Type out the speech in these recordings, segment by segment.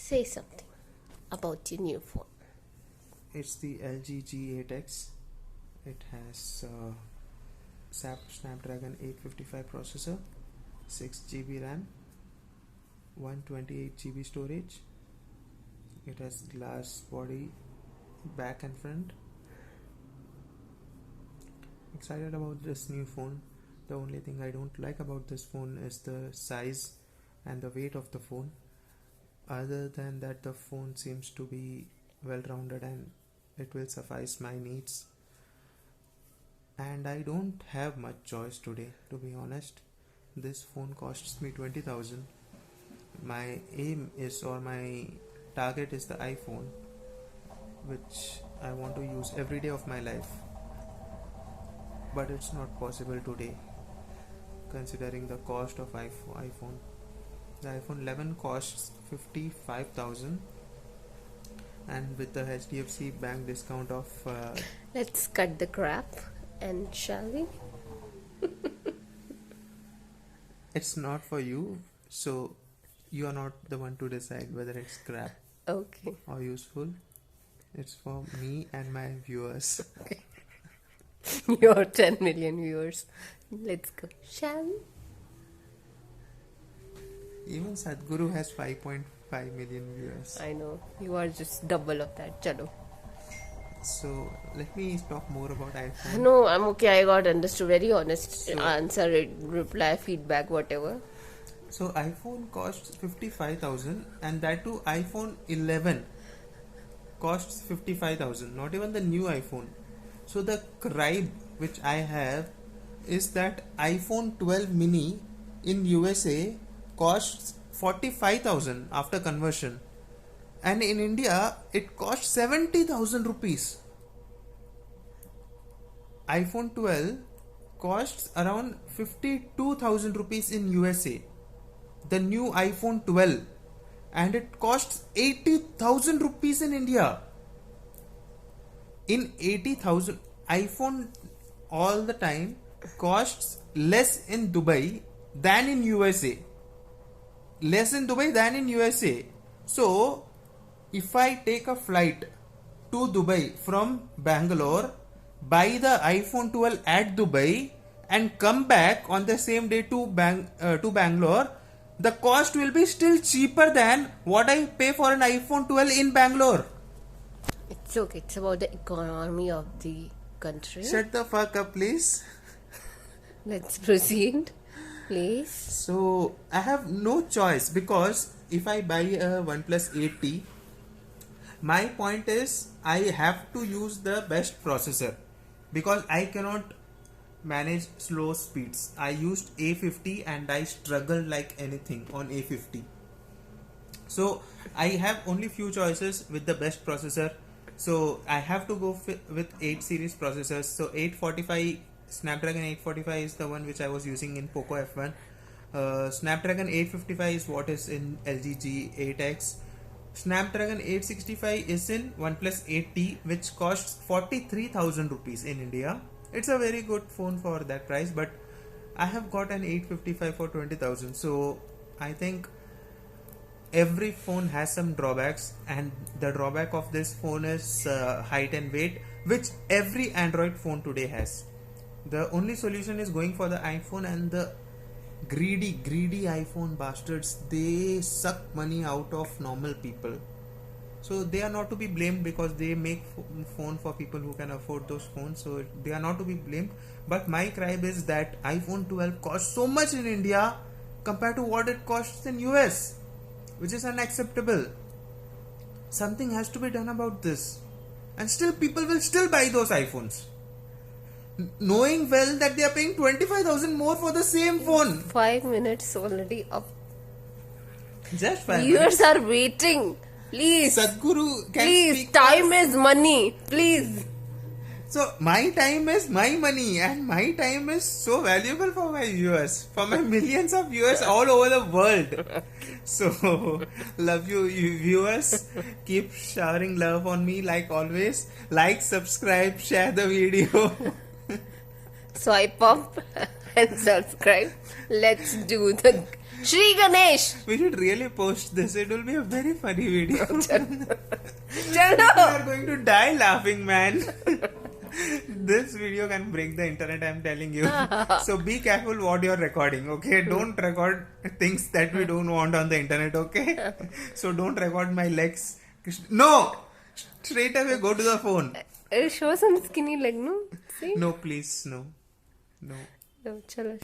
Say something about your new phone. It's the LG G8X. It has Snapdragon 855 processor, 6 GB RAM, 128 GB storage. It has glass body back and front. Excited about this new phone. The only thing I don't like about this phone is the size and the weight of the phone. Other than that, the phone seems to be well rounded and it will suffice my needs. And I don't have much choice today, to be honest. This phone costs me 20,000. My aim is, or my target is, the iPhone, which I want to use every day of my life. But it's not possible today, considering the cost of iPhone. The iPhone 11 costs 55,000, and with the HDFC Bank discount of Let's cut the crap and shall we? it's not for you, so you are not the one to decide whether it's crap Okay. or useful. It's for me and my viewers. Your 10 million viewers. Let's go. Shall we? Even Sadhguru has 5.5 million viewers. I know. You are just double of that. Chalo. So let me talk more about iPhone. No, I'm okay. I got understood. Very honest So- answer, reply, feedback, whatever. So iPhone costs 55,000, and that too iPhone 11 costs 55,000. Not even the new iPhone. So the gripe which I have is that iPhone 12 mini in USA costs 45,000 after conversion, and in India it costs 70,000 rupees. iPhone 12 costs around 52,000 rupees in USA, the new iPhone 12, and it costs 80,000 rupees in India. In 80,000, iPhone all the time costs less in Dubai than in USA. Less in Dubai than in USA. So, if I take a flight to Dubai from Bangalore, buy the iPhone 12 at Dubai, and come back on the same day to Bangalore, the cost will be still cheaper than what I pay for an iPhone 12 in Bangalore. It's okay. It's about the economy of the country. Shut the fuck up, please. Let's proceed. Please. So I have no choice, because if I buy a OnePlus 8T, my point is I have to use the best processor, because I cannot manage slow speeds. I used A50 and I struggled like anything on A50. So I have only few choices with the best processor. So I have to go with 8 series processors. So 845, Snapdragon 845 is the one which I was using in Poco F1. Snapdragon 855 is what is in LG G8X. Snapdragon 865 is in OnePlus 8T, which costs 43,000 rupees in India. It's a very good phone for that price, but I have got an 855 for 20,000. So I think every phone has some drawbacks, and the drawback of this phone is height and weight, which every Android phone today has. The only solution is going for the iPhone, and the greedy iPhone bastards, they suck money out of normal people. So they are not to be blamed, because they make phone for people who can afford those phones. So they are not to be blamed. But my gripe is that iPhone 12 costs so much in India compared to what it costs in US, which is unacceptable. Something has to be done about this. And still people will still buy those iPhones, knowing well that they are paying 25,000 more for the same phone. 5 minutes already up. Just 5 Viewers minutes. are waiting. Please. Sadhguru can Please. speak. Time is money. Please. So my time is my money, and my time is so valuable for my viewers, for my millions of viewers all over the world. So love you viewers. Keep showering love on me like always. Like, subscribe, share the video. Swipe up and subscribe. Let's do the Shri Ganesh. We should really post this. It will be a very funny video. We Chalo. are going to die laughing, man. This video can break the internet, I'm telling you. So be careful what you're recording, okay? Don't record things that we don't want on the internet, okay? So don't record my legs. No! Straight away go to the phone. Show some skinny leg, no? See? No, please, no. No. No, chalo.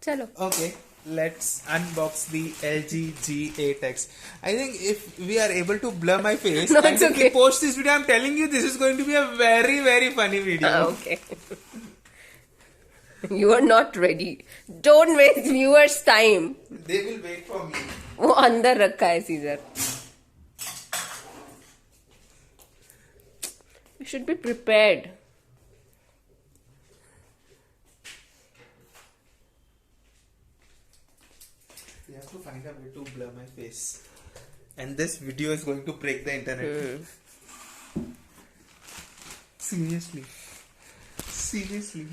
Chalo. Okay, let's unbox the LG G8X. I think if we are able to blur my face No, and it's if we okay. post this video, I'm telling you this is going to be a very, very funny video. Okay. You are not ready. Don't waste viewers' time. They will wait for me. वो अंदर रखा है scissor. You should be prepared. We have to find a way to blur my face. And this video is going to break the internet. Seriously. Seriously.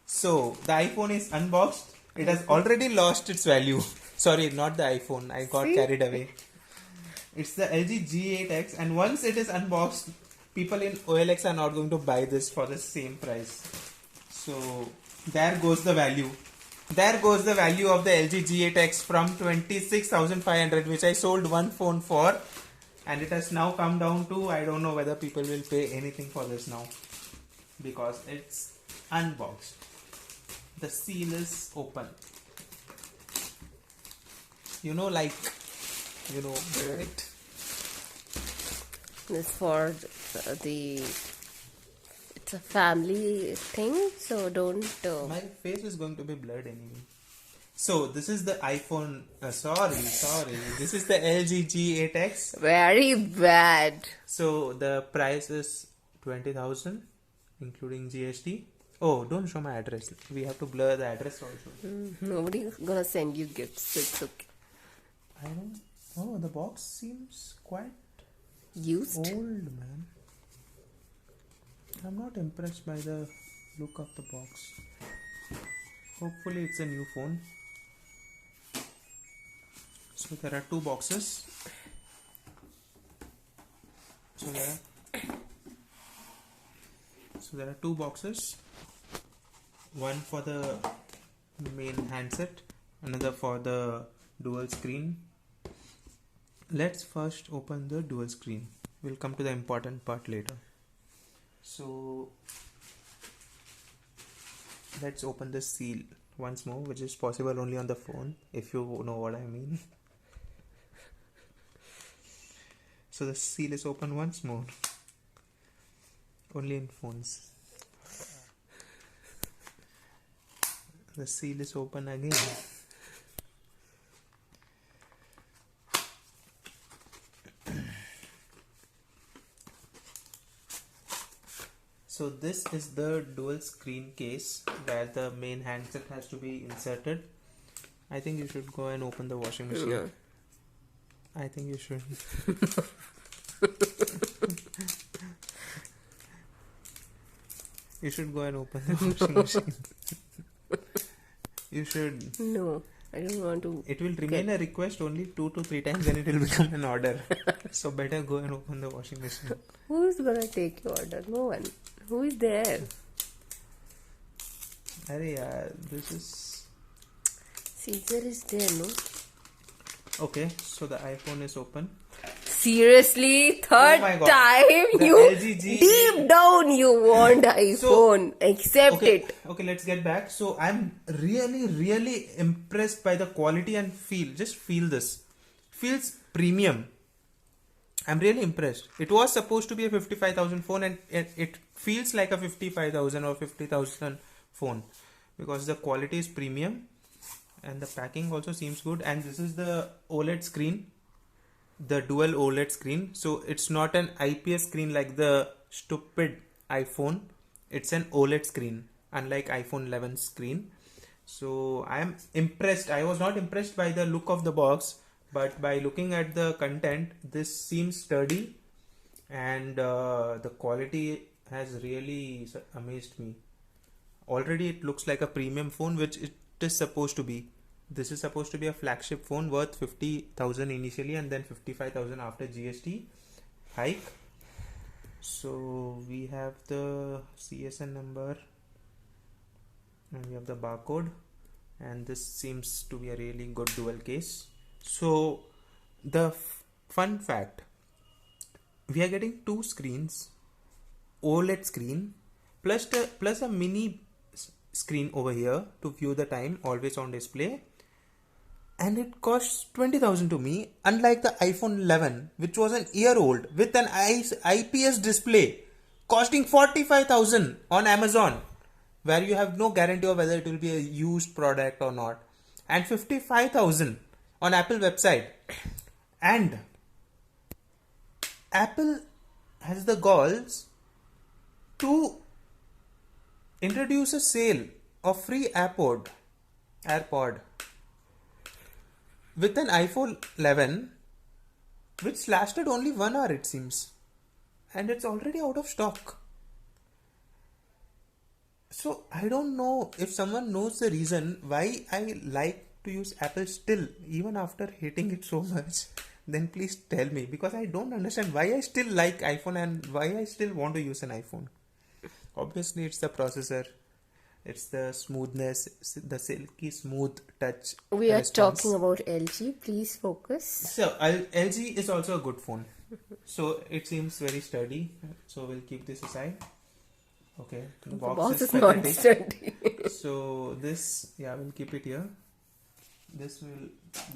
So, the iPhone is unboxed. It has already lost its value. Sorry, not the iPhone. I got carried away. It's the LG G8X, and once it is unboxed, people in OLX are not going to buy this for the same price. So, there goes the value. There goes the value of the LG G8X from 26,500, which I sold one phone for, and it has now come down to, I don't know whether people will pay anything for this now, because it's unboxed. The seal is open. Right? This for the. It's a family thing, so don't. My face is going to be blurred anyway. So this is the iPhone. Sorry. This is the LG G8X. Very bad. So the price is 20,000, including GST. Oh, don't show my address. We have to blur the address also. Nobody's gonna send you gifts, so it's okay. I don't. Oh, the box seems quite Used? old, man. I'm not impressed by the look of the box. Hopefully it's a new phone. So there are two boxes. So there are two boxes. One for the main handset, another for the dual screen. Let's first open the dual screen. We'll come to the important part later. So let's open the seal once more, which is possible only on the phone, if you know what I mean. So the seal is open once more, only in phones. The seal is open again. So this is the dual screen case where the main handset has to be inserted. I think you should go and open the washing machine. No. I think you should. You should go and open the washing machine. You should. No, I don't want to. It will remain a request only 2 to 3 times, then it will become an order. So better go and open the washing machine. Who's gonna take your order? No one. Who is there? Arey yaar, this is. Caesar is there, no? Okay, so the iPhone is open. Seriously, third Oh my God. time The you LG G8. deep down you want iPhone. Accept Okay, it. okay, let's get back. So I'm really impressed by the quality and feel. Just feel this. Feels premium. I'm really impressed. It was supposed to be a 55,000 phone, and it feels like a 55,000 or 50,000 phone because the quality is premium and the packing also seems good. And this is the OLED screen, the dual OLED screen. So it's not an IPS screen like the stupid iPhone. It's an OLED screen, unlike iPhone 11 screen. So I am impressed. I was not impressed by the look of the box, but by looking at the content, this seems sturdy, and the quality has really amazed me. Already it looks like a premium phone, which it is supposed to be. This is supposed to be a flagship phone worth 50,000 initially and then 55,000 after GST hike. So we have the CSN number and we have the barcode, and this seems to be a really good dual case. So the fun fact, we are getting two screens, OLED screen plus a mini screen over here to view the time, always on display, and it costs 20,000 to me, unlike the iPhone 11 which was an year old with an IPS display costing 45,000 on Amazon, where you have no guarantee of whether it will be a used product or not, and 55,000 on Apple website. And Apple has the galls to introduce a sale of free AirPod with an iPhone 11 which lasted only 1 hour, it seems, and it's already out of stock. So I don't know if someone knows the reason why I like to use Apple still, even after hating it so much, then please tell me, because I don't understand why I still like iPhone and why I still want to use an iPhone. Obviously, it's the processor, it's the smoothness, the silky smooth touch. We are response. talking about LG. Please focus. So LG is also a good phone. So it seems very sturdy. So we'll keep this aside. Okay, the Box is pathetic. not sturdy. So this, yeah, we'll keep it here. This will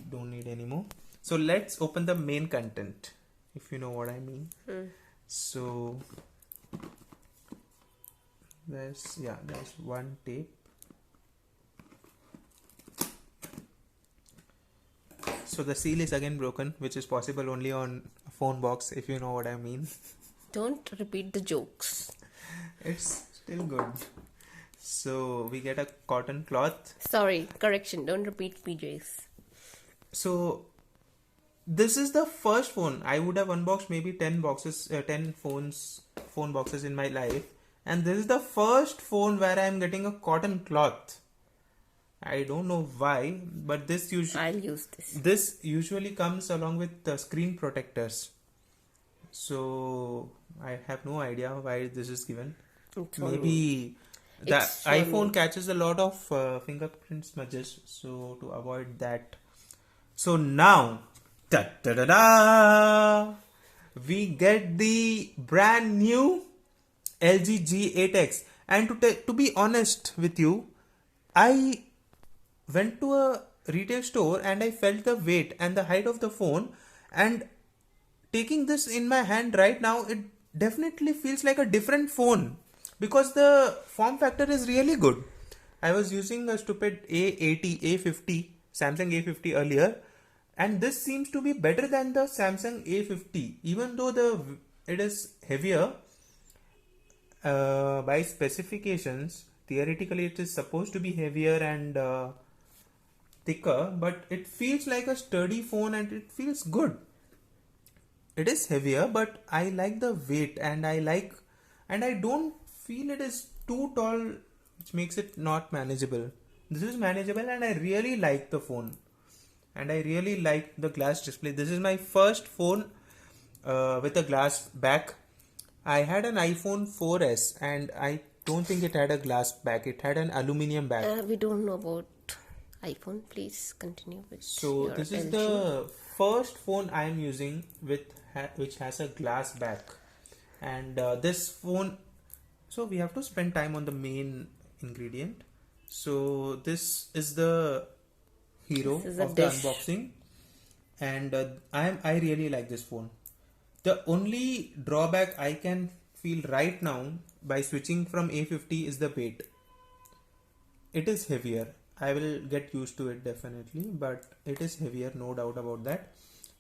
don't need anymore. So let's open the main content, if you know what I mean. So there's one tape. So the seal is again broken, which is possible only on a phone box, if you know what I mean. Don't repeat the jokes. It's still good. So we get a cotton cloth. Sorry, correction. Don't repeat PJs. So this is the first phone. I would have unboxed maybe 10 phone boxes in my life, and this is the first phone where I am getting a cotton cloth. I don't know why, but I'll use this. This usually comes along with the screen protectors. So I have no idea why this is given. Maybe the iPhone catches a lot of fingerprint smudges, so to avoid that. So now, we get the brand new LG G8X. And to be honest with you, I went to a retail store and I felt the weight and the height of the phone, and taking this in my hand right now, it definitely feels like a different phone because the form factor is really good. I was using a stupid A50 Samsung A50 earlier, and this seems to be better than the Samsung A50, even though it is heavier by specifications. Theoretically it is supposed to be heavier and thicker, but it feels like a sturdy phone and it feels good. It is heavier, but I like the weight, and I don't feel it is too tall, which makes it not manageable. This is manageable, and I really like the phone, and I really like the glass display. This is my first phone with a glass back. I had an iPhone 4S, and I don't think it had a glass back. It had an aluminium back. We don't know about iPhone. Please continue with So this is the first phone I am using which has a glass back, and this phone. So we have to spend time on the main ingredient. So this is the hero of the unboxing, and I really like this phone. The only drawback I can feel right now by switching from A50 is the weight. It is heavier. I will get used to it definitely, but it is heavier, no doubt about that,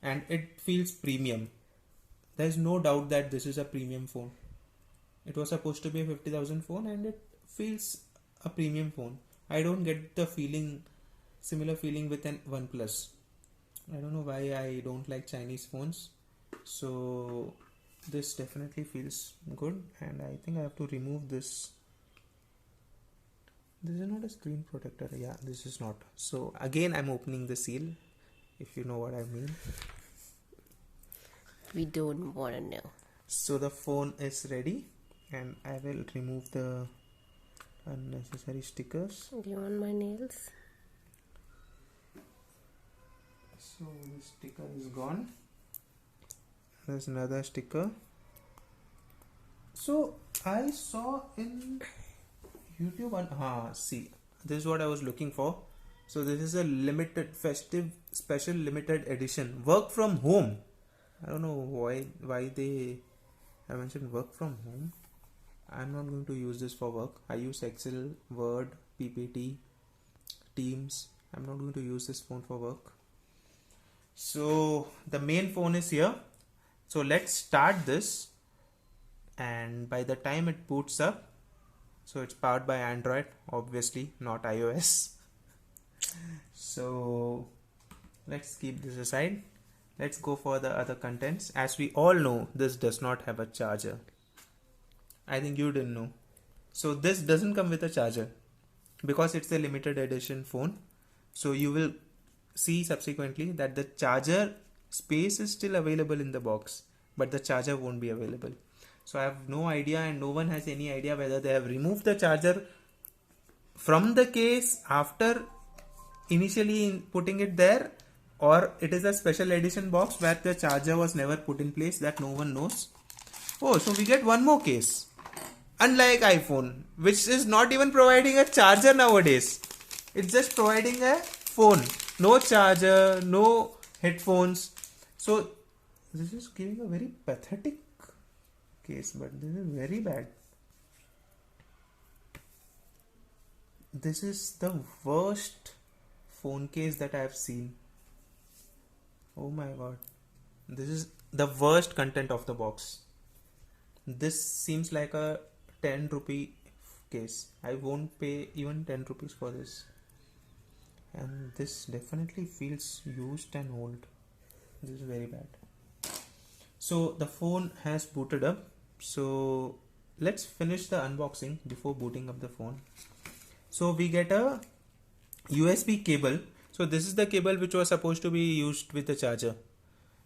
and it feels premium. There is no doubt that this is a premium phone. It was supposed to be a 50,000 phone, and it feels a premium phone. I don't get the similar feeling with an OnePlus. I don't know why I don't like Chinese phones. So this definitely feels good, and I think I have to remove this This is not a screen protector. Yeah, this is not. So again, I'm opening the seal, if you know what I mean. We don't want to know. So the phone is ready, and I will remove the unnecessary stickers. Do you want my nails? So the sticker is gone. There's another sticker. So I saw in YouTube and see, this is what I was looking for. So this is a limited festive special limited edition. Work from home. I don't know why they have mentioned work from home. I'm not going to use this for work. I use Excel, Word, PPT, Teams. I'm not going to use this phone for work. So the main phone is here. So let's start this, and by the time it boots up, so it's powered by Android, obviously not iOS. So let's keep this aside. Let's go for the other contents. As we all know, this does not have a charger. I think you didn't know. So this doesn't come with a charger because it's a limited edition phone. So you will see subsequently that the charger space is still available in the box, but the charger won't be available. So I have no idea, and no one has any idea whether they have removed the charger from the case after initially putting it there, or it is a special edition box where the charger was never put in place, that no one knows. Oh, so we get one more case. Unlike iPhone, which is not even providing a charger nowadays. It's just providing a phone. No charger, no headphones. So this is giving a very pathetic case, but this is very bad. This is the worst phone case that I have seen. Oh my god. This is the worst content of the box. This seems like a 10 rupee case. I won't pay even 10 rupees for this. And this definitely feels used and old. This is very bad. So the phone has booted up. So let's finish the unboxing before booting up the phone. So we get a USB cable. So this is the cable which was supposed to be used with the charger.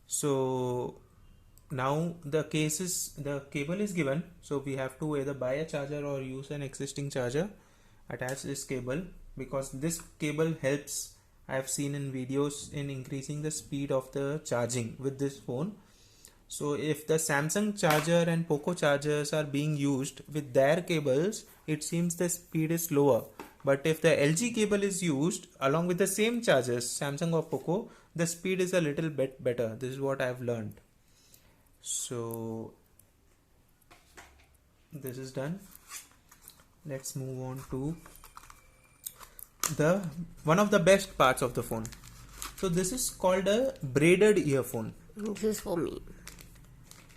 So now the cable is given. So we have to either buy a charger or use an existing charger. Attach this cable, because this cable helps, I have seen in videos, in increasing the speed of the charging with this phone. So if the Samsung charger and Poco chargers are being used with their cables, it seems the speed is lower. But if the LG cable is used along with the same chargers, Samsung or Poco, the speed is a little bit better. This is what I have learned. So this is done. Let's move on to the one of the best parts of the phone. So this is called a braided earphone. This is for me.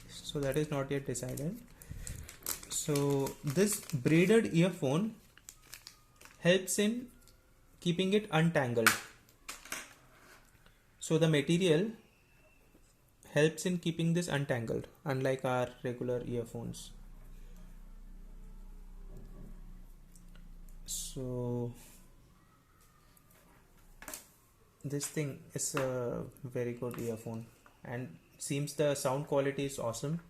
So that is not yet decided. So this braided earphone helps in keeping it untangled. So the material helps in keeping this untangled, unlike our regular earphones. So this thing is a very good earphone, and seems the sound quality is awesome.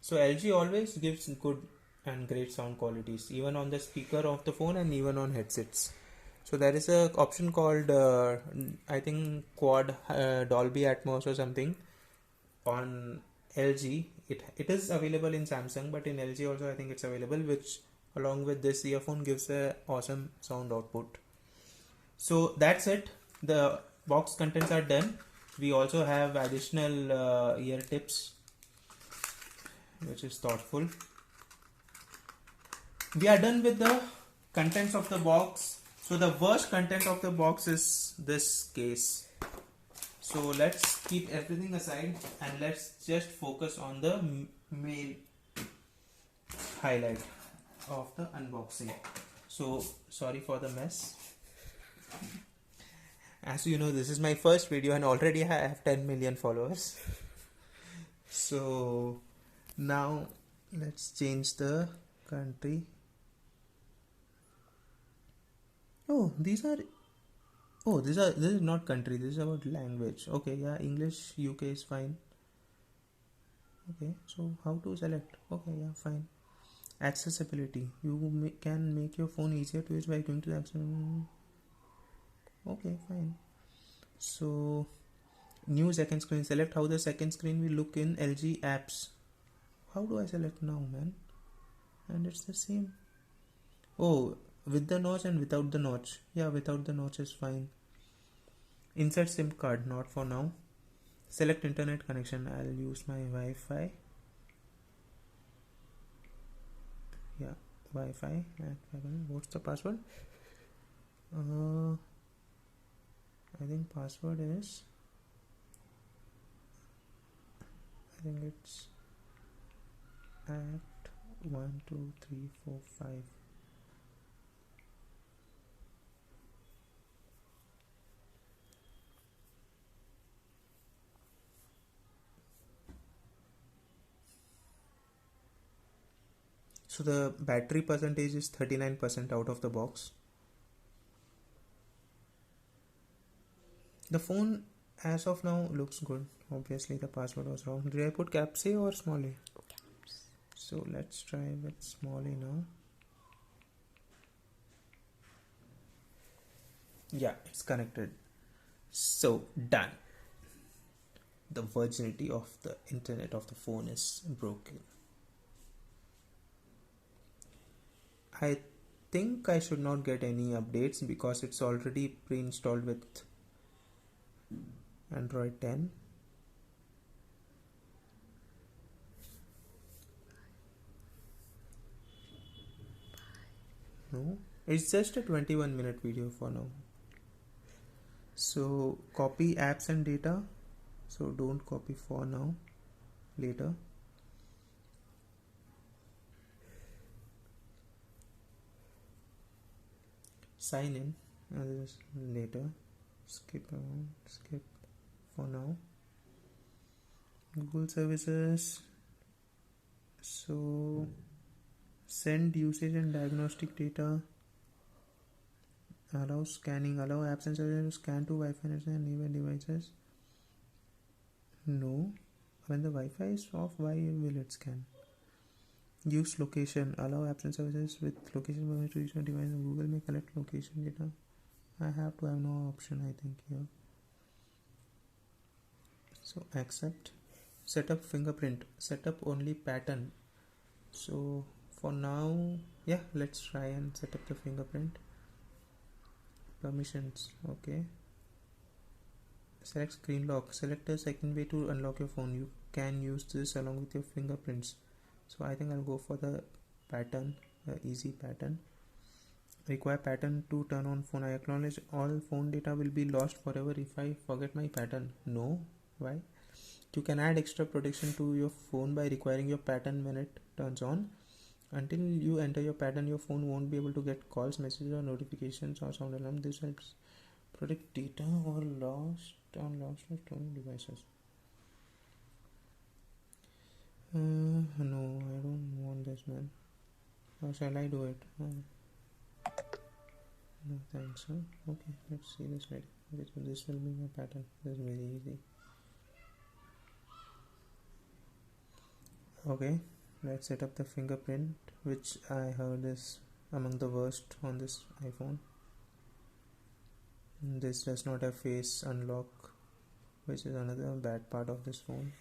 So LG always gives good and great sound qualities, even on the speaker of the phone and even on headsets. So there is a option called I think quad Dolby Atmos or something on LG. It is available in Samsung, but in LG also I think it's available, which along with this earphone gives a awesome sound output. So that's it. The box contents are done. We also have additional ear tips, which is thoughtful. We are done with the contents of the box. So the worst content of the box is this case. So let's keep everything aside and let's just focus on the main highlight of the unboxing. So sorry for the mess. As you know, this is my first video and already I have 10 million followers. So now let's change the country. Oh, these are. Oh, this is not country. This is about language. Okay, yeah, English UK is fine. Okay, so how to select? Okay, yeah, fine. Accessibility. You can make your phone easier to use by going to the Okay, fine. So new second screen. Select how the second screen will look in LG apps. How do I select now, man? And it's the same. Oh, with the notch and without the notch. Yeah, without the notch is fine. Insert SIM card. Not for now. Select internet connection. I'll use my Wi-Fi. Yeah, Wi-Fi. What's the password? I think password is. I think it's at 12345. So the battery percentage is 39% out of the box. The phone as of now looks good. Obviously the password was wrong. Did I put caps A or small a? Caps. So let's try with small a now. Yeah, it's connected. So done. The virginity of the internet of the phone is broken. I think I should not get any updates because it's already pre-installed with Android 10. No, it's just a 21-minute video for now. So copy apps and data. So don't copy for now. Later. Sign in. This later. Skip for now. Google services. So send usage and diagnostic data. Allow scanning. Allow apps and services to scan to Wi-Fi and neighbor devices. No. When the Wi-Fi is off, why will it scan? Use location. Allow apps and services with location permission to use your device. Google may collect location data. I have to have no option, I think, here. So accept. Set up fingerprint. Set up only pattern. So for now, yeah, let's try and set up the fingerprint. Permissions. Okay. Select screen lock. Select a second way to unlock your phone. You can use this along with your fingerprints. So I think I'll go for the pattern, the easy pattern. Require pattern to turn on phone. I acknowledge all phone data will be lost forever if I forget my pattern. No. Why? You can add extra protection to your phone by requiring your pattern when it turns on. Until you enter your pattern, your phone won't be able to get calls, messages, or notifications or sound alarm. This helps protect data or lost or stolen devices. No, I don't want this, man. Or shall I do it? No thanks. Okay, let's see this right. Okay, so this will be my pattern. This is very easy. Okay, let's set up the fingerprint, which I heard is among the worst on this iPhone. This does not have face unlock, which is another bad part of this phone.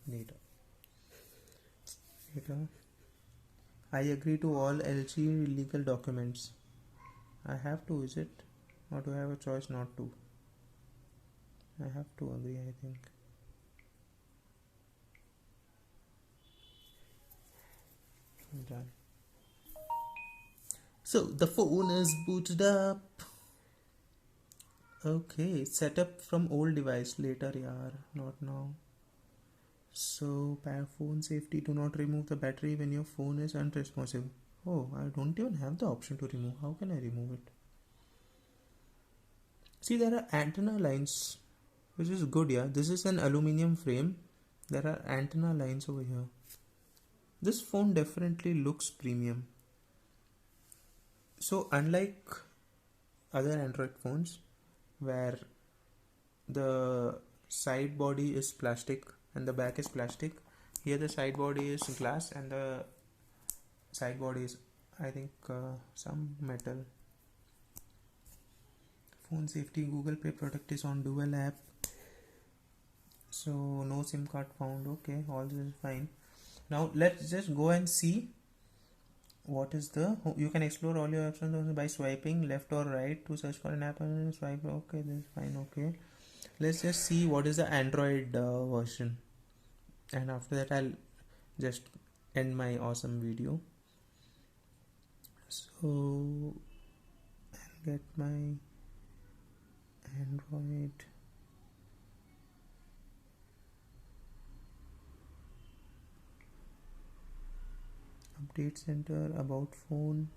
Later. I agree to all LG legal documents. I have to, is it? Or do I have a choice not to? I have to agree, I think. Done. So the phone is booted up. Okay, setup from old device later, yaar, not now. So, phone safety, do not remove the battery when your phone is unresponsive. Oh, I don't even have the option to remove. How can I remove it? See, there are antenna lines, which is good, yeah. This is an aluminium frame. There are antenna lines over here. This phone definitely looks premium. So, unlike other Android phones, where the side body is plastic and the back is plastic, here the side body is glass and the side body is, I think, some metal. Phone safety, Google Pay product is on dual app, so no SIM card found. Okay, all this is fine. Now let's just go and see what is the, you can explore all your options by swiping left or right to search for an app and swipe. Okay, this is fine. Okay, let's just see what is the Android version, and after that I'll just end my awesome video. So I'll get my Android. Update center, about phone,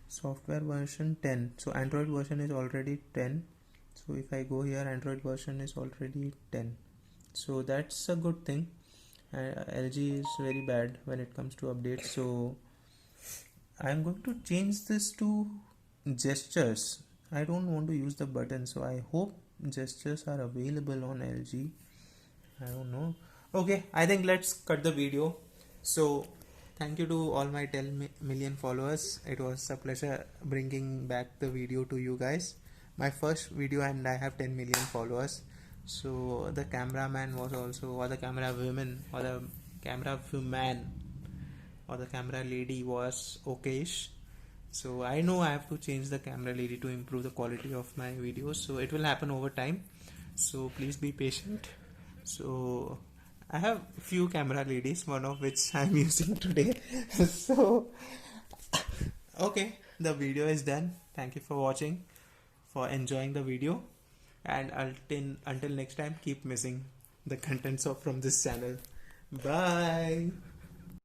software version 10. So Android version is already 10. So if I go here, Android version is already 10. So that's a good thing. LG is very bad when it comes to updates. So I'm going to change this to gestures. I don't want to use the button, so I hope gestures are available on LG. I don't know. Okay, I think let's cut the video. So thank you to all my 10 million followers. It was a pleasure bringing back the video to you guys. My first video, and I have 10 million followers. So the cameraman was also, or the camera woman, or the camera man, or the camera lady was okayish. So I know I have to change the camera lady to improve the quality of my videos. So it will happen over time. So please be patient. So I have few camera ladies, one of which I'm using today. So okay, the video is done. Thank you for watching, for enjoying the video, and until next time, keep missing the contents from this channel. Bye.